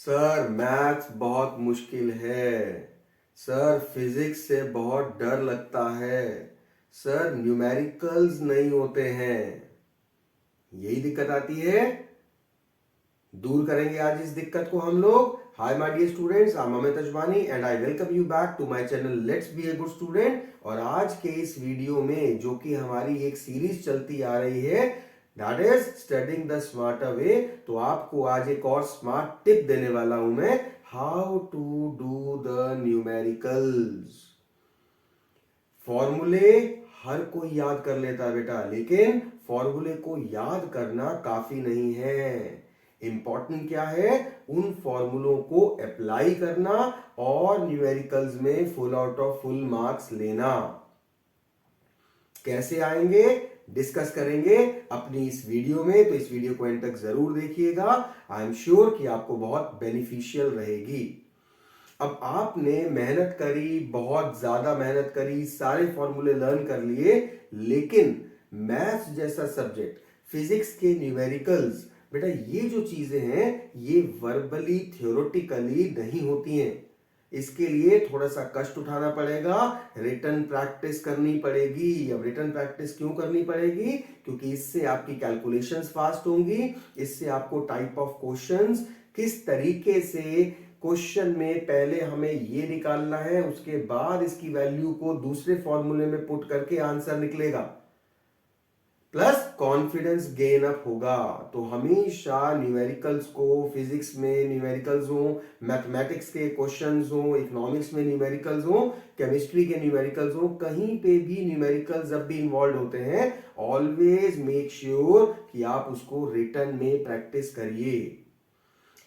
Sir maths बहुत मुश्किल है। सर फिजिक्स से बहुत डर लगता है। सर न्यूमेरिकल्स नहीं होते हैं। यही दिक्कत आती है। दूर करेंगे आज इस दिक्कत को हम लोग। Hi my dear students, I am Amit Ajwani and I welcome you back to my channel let's be a good student. और आज के इस वीडियो में जो कि हमारी एक सीरीज चलती आ रही है that is studying the smarter वे, तो आपको आज एक और स्मार्ट टिप देने वाला हूं मैं, how to do the numericals. फॉर्मूले हर कोई याद कर लेता है बेटा, लेकिन फॉर्मूले को याद करना काफी नहीं है। इंपॉर्टेंट क्या है? उन फॉर्मूलों को अप्लाई करना और न्यूमेरिकल्स में full out of full marks लेना। कैसे आएंगे डिस्कस करेंगे अपनी इस वीडियो में, तो इस वीडियो को एंड तक जरूर देखिएगा। आई एम श्योर कि आपको बहुत बेनिफिशियल रहेगी। अब आपने मेहनत करी, बहुत ज्यादा मेहनत करी, सारे फॉर्मूले लर्न कर लिए, लेकिन मैथ्स जैसा सब्जेक्ट, फिजिक्स के न्यूमेरिकल्स, बेटा ये जो चीजें हैं ये वर्बली थ्योरेटिकली नहीं होती हैं। इसके लिए थोड़ा सा कष्ट उठाना पड़ेगा, रिटन प्रैक्टिस करनी पड़ेगी। अब रिटन प्रैक्टिस क्यों करनी पड़ेगी? क्योंकि इससे आपकी कैलकुलेशंस फास्ट होंगी, इससे आपको टाइप ऑफ क्वेश्चंस, किस तरीके से क्वेश्चन में पहले हमें ये निकालना है, उसके बाद इसकी वैल्यू को दूसरे फॉर्मूले में पुट करके आंसर निकलेगा, प्लस कॉन्फिडेंस गेन अप होगा। तो हमेशा न्यूमेरिकल्स को, फिजिक्स में न्यूमेरिकल्स हो, मैथमेटिक्स के क्वेश्चंस हो, इकोनॉमिक्स में न्यूमेरिकल्स हो, केमिस्ट्री के न्यूमेरिकल्स हो, कहीं पे भी न्यूमेरिकल्स जब भी इन्वॉल्व होते हैं, ऑलवेज मेक श्योर कि आप उसको रिटन में प्रैक्टिस करिए।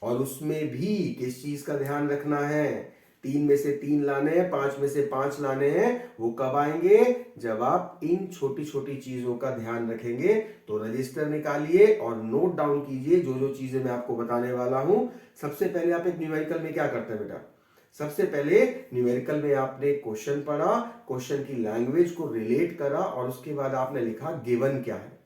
और उसमें भी किस चीज का ध्यान रखना है? 3 में से 3 लाने हैं, 5 में से 5 लाने हैं। वो कब आएंगे? जब आप इन छोटी छोटी चीजों का ध्यान रखेंगे। तो रजिस्टर निकालिए और नोट डाउन कीजिए जो जो चीजें मैं आपको बताने वाला हूं। सबसे पहले आप एक न्यूमेरिकल में क्या करते हैं बेटा? सबसे पहले न्यूमेरिकल में आपने क्वेश्चन पढ़ा, क्वेश्चन की लैंग्वेज को रिलेट करा और उसके बाद आपने लिखा गिवन क्या है।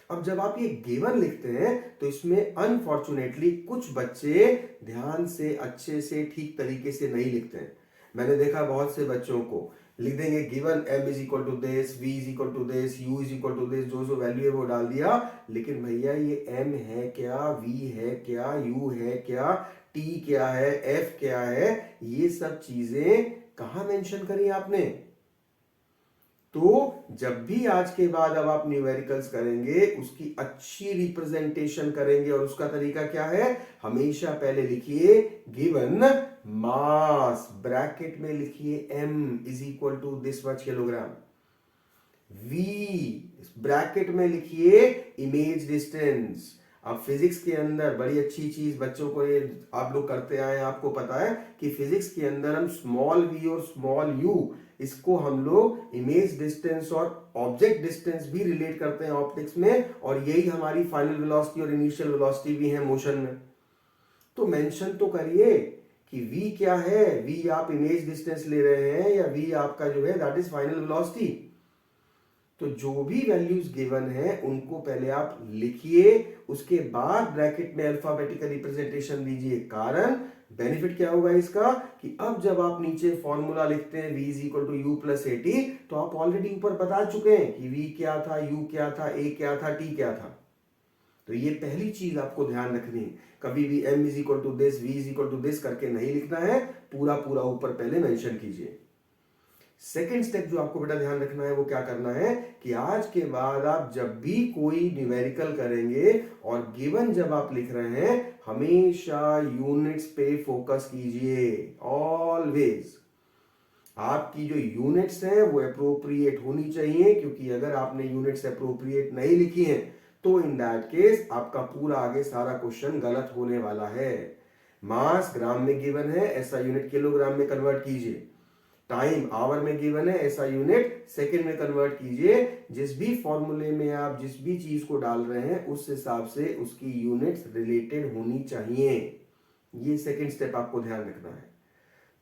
अब जब आप ये गिवन लिखते हैं तो इसमें अनफॉर्चुनेटली कुछ बच्चे ध्यान से, अच्छे से, ठीक तरीके से नहीं लिखते हैं। मैंने देखा बहुत से बच्चों को लिख देंगे given m is equal to this, v is equal to this, u is equal to this, जो जो वैल्यू है वो डाल दिया। लेकिन भैया ये m है क्या, v है क्या, u है क्या, t क्या है, f क्या है, ये सब चीजें कहां मेंशन करी आपने? तो जब भी आज के बाद अब आप न्यूमेरिकल्स करेंगे, उसकी अच्छी रिप्रेजेंटेशन करेंगे। और उसका तरीका क्या है? हमेशा पहले लिखिए गिवन मास, ब्रैकेट में लिखिए m is equal to this much kilogram, v bracket में लिखिए इमेज डिस्टेंस। अब फिजिक्स के अंदर बड़ी अच्छी चीज बच्चों को, ये आप लोग करते आए, आपको पता है कि फिजिक्स के अंदर हम स्मॉल v और स्मॉल u, इसको हम लोग इमेज डिस्टेंस और ऑब्जेक्ट डिस्टेंस भी रिलेट करते हैं ऑप्टिक्स में, और यही हमारी फाइनल वेलोसिटी और इनिशियल वेलोसिटी भी है मोशन में। तो मेंशन तो करिए कि v क्या है, v आप इमेज डिस्टेंस ले रहे हैं या v आपका जो है दैट इज फाइनल वेलोसिटी। तो जो भी वैल्यूज गिवन है उनको पहले आप लिखिए, उसके बाद ब्रैकेट में अल्फाबेटिकल रिप्रेजेंटेशन दीजिए। कारण बेनिफिट क्या होगा इसका कि अब जब आप नीचे फॉर्मूला लिखते हैं v is equal to u plus a t, तो आप ऑलरेडी ऊपर बता चुके हैं कि v क्या था, u क्या था, a क्या था, t क्या था। तो ये पहली चीज आपको ध्यान रखनी है। कभी भी m is equal to this, v is equal to this करके नहीं लिखना है, पूरा पूरा ऊपर पहले मेंशन कीजिए। सेकेंड स्टेप जो आपको बेटा ध्यान रखना है वो क्या करना है कि आज के बाद आप जब भी कोई न्यूमेरिकल करेंगे और गिवन जब आप लिख रहे हैं, हमेशा यूनिट्स पे फोकस कीजिए। ऑलवेज आपकी जो यूनिट्स हैं वो अप्रोप्रिएट होनी चाहिए, क्योंकि अगर आपने यूनिट्स अप्रोप्रिएट नहीं लिखी हैं तो इन दैट केस आपका पूरा आगे सारा क्वेश्चन गलत होने वाला है। मास ग्राम में गिवन है, ऐसा यूनिट किलोग्राम में कन्वर्ट कीजिए। टाइम आवर में गिवन है, ऐसा यूनिट सेकंड में कन्वर्ट कीजिए। जिस भी फॉर्मूले में आप जिस भी चीज को डाल रहे हैं उस हिसाब से उसकी यूनिट्स रिलेटेड होनी चाहिए। ये सेकंड स्टेप आपको ध्यान रखना है।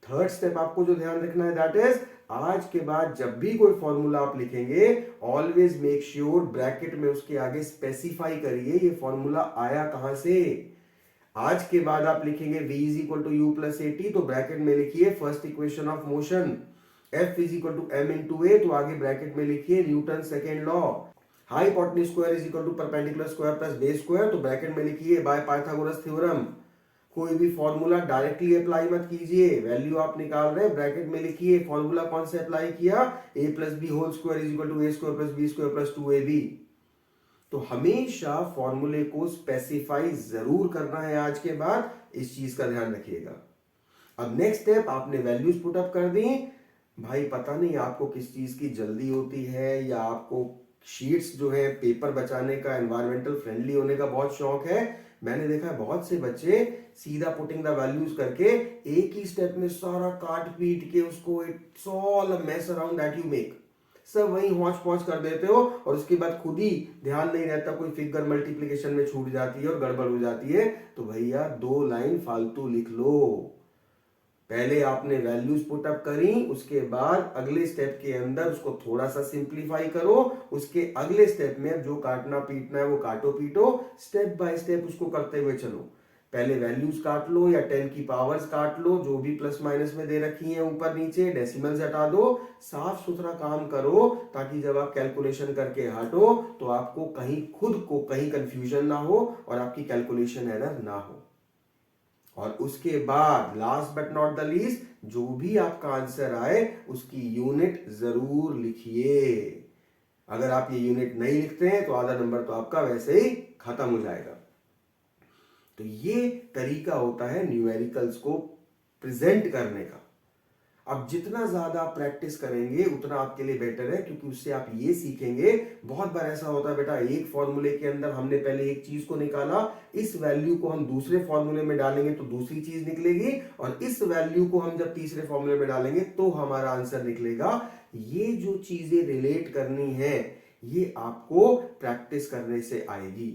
थर्ड स्टेप आपको जो ध्यान रखना है दैट इज, आज के बाद जब भी कोई फॉर्मूला आप लिखेंगे, ऑलवेज मेक श्योर ब्रैकेट में उसके आगे स्पेसिफाई करिए ये फॉर्मूला आया कहां से। आज के बाद आप लिखेंगे v is equal to u plus a t, तो ब्रैकेट में लिखिए first equation of motion. F is equal to m into a, तो आगे ब्रैकेट में लिखिए Newton second law. Hypotenuse square is equal to perpendicular square plus base square, तो bracket में लिखिए बाय पाइथागोरस थ्योरम। कोई भी फॉर्मूला डायरेक्टली अप्लाई मत कीजिए, वैल्यू आप निकाल रहे हैं ब्रैकेट में लिखिए फॉर्मूला कौन से अप्लाई किया, a plus b whole square is equal to a square plus b square plus 2ab। तो हमेशा फॉर्मूले को स्पेसिफाई जरूर करना है आज के बाद, इस चीज का ध्यान रखिएगा। अब नेक्स्ट स्टेप, आपने वैल्यूज पुट अप कर दी। भाई पता नहीं आपको किस चीज की जल्दी होती है, या आपको शीट्स जो है पेपर बचाने का, एनवायरमेंटल फ्रेंडली होने का बहुत शौक है। मैंने देखा है बहुत से बच्चे सीधा पुटिंग द वैल्यूज करके एक ही स्टेप में सारा काट पीट के उसको, it's all a mess around that you make, सब वही हौच पौच कर देते हो, और उसके बाद खुद ही ध्यान नहीं रहता, कोई फिगर मल्टीप्लिकेशन में छूट जाती है और गड़बड़ हो जाती है। तो भैया 2 लाइन फालतू लिख लो। पहले आपने वैल्यूज पुट अप करी, उसके बाद अगले स्टेप के अंदर उसको थोड़ा सा सिंप्लीफाई करो, उसके अगले स्टेप में जो काटना पीटना है वो काटो पीटो, स्टेप बाय स्टेप उसको करते हुए चलो। पहले वैल्यूज काट लो या 10 की पावर्स काट लो, जो भी प्लस माइनस में दे रखी हैं ऊपर नीचे, डेसिमल्स हटा दो, साफ सुथरा काम करो, ताकि जब आप कैलकुलेशन करके हटो तो आपको कहीं खुद को कहीं कंफ्यूजन ना हो और आपकी कैलकुलेशन एरर ना हो। और उसके बाद last but not the least, जो भी आपका आंसर आए उसकी यूनिट जरूर लिखिए। अगर आप ये यूनिट नहीं लिखते हैं तो आधा नंबर तो आपका वैसे ही खत्म हो जाएगा। तो ये तरीका होता है न्यूमेरिकल्स को प्रेजेंट करने का। अब जितना ज्यादा प्रैक्टिस करेंगे उतना आपके लिए बेटर है, क्योंकि उससे आप ये सीखेंगे। बहुत बार ऐसा होता है बेटा, एक फॉर्मूले के अंदर हमने पहले एक चीज को निकाला, इस वैल्यू को हम दूसरे फॉर्मूले में डालेंगे तो दूसरी चीज निकलेगी, और इस वैल्यू को हम जब तीसरे फॉर्मूले में डालेंगे तो हमारा आंसर निकलेगा। ये जो चीजें रिलेट करनी है ये आपको प्रैक्टिस करने से आएगी।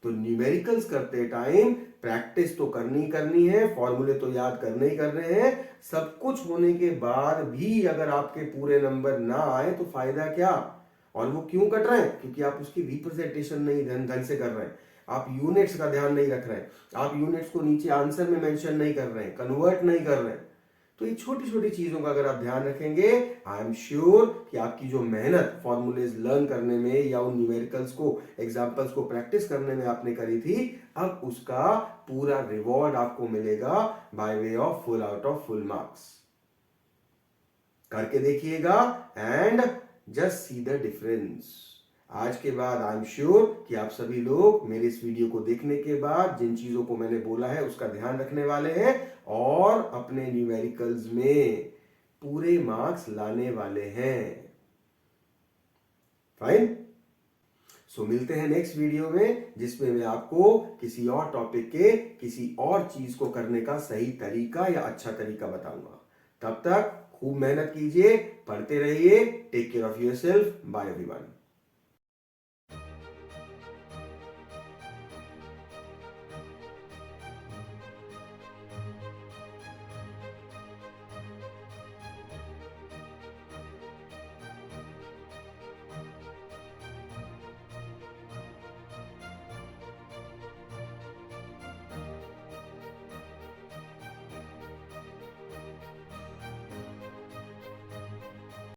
तो न्यूमेरिकल्स करते टाइम प्रैक्टिस तो करनी है, फॉर्मूले तो याद करने ही करने हैं। सब कुछ होने के बाद भी अगर आपके पूरे नंबर ना आए तो फायदा क्या? और वो क्यों कट रहे हैं? क्योंकि आप उसकी रिप्रेजेंटेशन नहीं ढंग से कर रहे हैं, आप यूनिट्स का ध्यान नहीं रख रहे हैं, आप यूनिट्स को नीचे आंसर में मेंशन नहीं कर रहे हैं, कन्वर्ट नहीं कर रहे हैं। तो ये छोटी छोटी चीजों का अगर आप ध्यान रखेंगे, आई एम श्योर कि आपकी जो मेहनत फॉर्मूलेज लर्न करने में या उन न्यूमेरिकल्स को, एग्जांपल्स को प्रैक्टिस करने में आपने करी थी, अब उसका पूरा रिवॉर्ड आपको मिलेगा by way of full out of full marks. करके देखिएगा and just see the difference. आज के बाद आई एम श्योर कि आप सभी लोग मेरे इस वीडियो को देखने के बाद जिन चीजों को मैंने बोला है उसका ध्यान रखने वाले हैं और अपने न्यूमेरिकल्स में पूरे मार्क्स लाने वाले हैं। फाइन। सो मिलते हैं नेक्स्ट वीडियो में, जिसमें मैं आपको किसी और टॉपिक के किसी और चीज को करने का सही तरीका या अच्छा तरीका बताऊंगा। तब तक खूब मेहनत कीजिए, पढ़ते रहिए। Take care of yourself. Bye everyone.